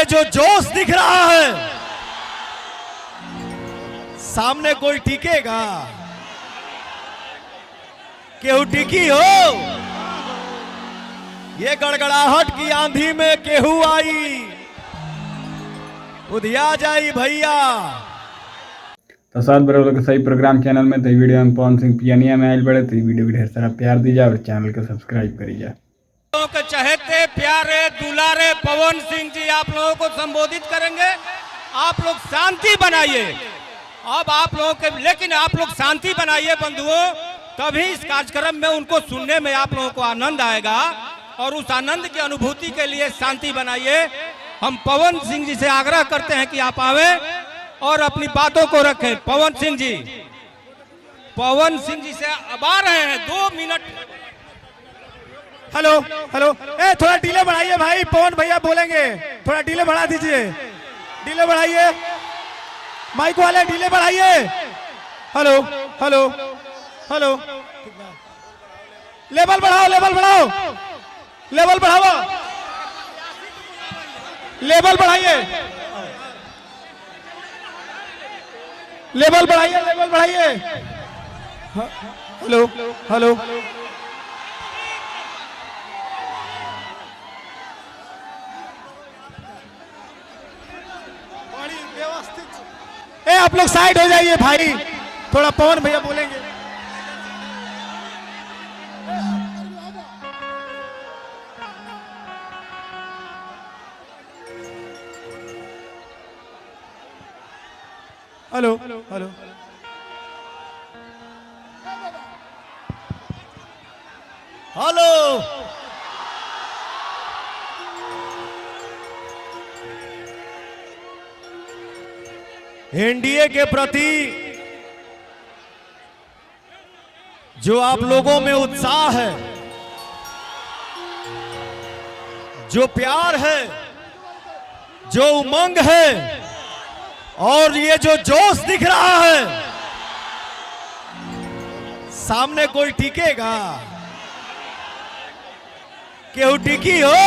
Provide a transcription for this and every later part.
ये जो जोश दिख रहा है, सामने कोई टिकेगा? केहू टिकी हो? ये गड़गड़ाहट की आंधी में केहू आई, उधिया जाई भैया। तो साथ बरौल के सही प्रोग्राम चैनल में तो वीडियो में पवन सिंह पियनिया में आयल बड़े तो वीडियो को ढेर सारा प्यार दीजिए और चैनल को सब्सक्राइब करिए। के चहेते प्यारे दुलारे पवन सिंह जी आप लोगों को संबोधित करेंगे। आप लोग शांति बनाइए। अब आप लोगों के, लेकिन आप लोग शांति बनाइए बंधुओं, तभी इस कार्यक्रम में उनको सुनने में आप लोगों को आनंद आएगा और उस आनंद की अनुभूति के लिए शांति बनाइए। हम पवन सिंह जी से आग्रह करते हैं कि आप आवे और अपनी बातों को रखें। पवन सिंह जी से अब आ रहे हैं, 2 मिनट। हेलो हेलो, ए थोड़ा डिले बढ़ाइए भाई, पवन भैया बोलेंगे, थोड़ा डिले बढ़ा दीजिए, डिले बढ़ाइए, माइक वाले डिले बढ़ाइए। हेलो हेलो हेलो, लेवल बढ़ाओ, लेवल बढ़ाओ, लेवल बढ़ाओ, लेवल बढ़ाइए, लेवल बढ़ाइए, लेवल बढ़ाइए। हेलो हेलो, ए आप लोग साइड हो जाइए भाई, थोड़ा पवन भैया बोलेंगे। हेलो हेलो, हेलो, एनडीए के प्रति जो आप लोगों में उत्साह है, जो प्यार है, जो उमंग है और ये जो जोश दिख रहा है, सामने कोई टिकेगा? केहू टिकी हो?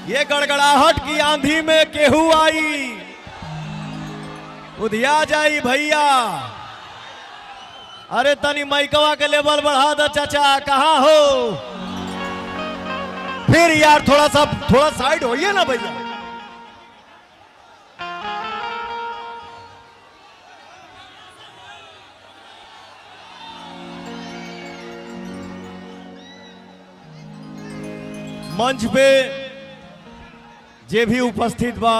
ये गड़गड़ाहट की आंधी में केहू आई, उधिया जाई भैया। अरे तनी माइकवा के लेवल बढ़ा दो चाचा, कहाँ हो? फिर यार थोड़ा साइड होइए ना भैया। मंच पे जे भी उपस्थित बा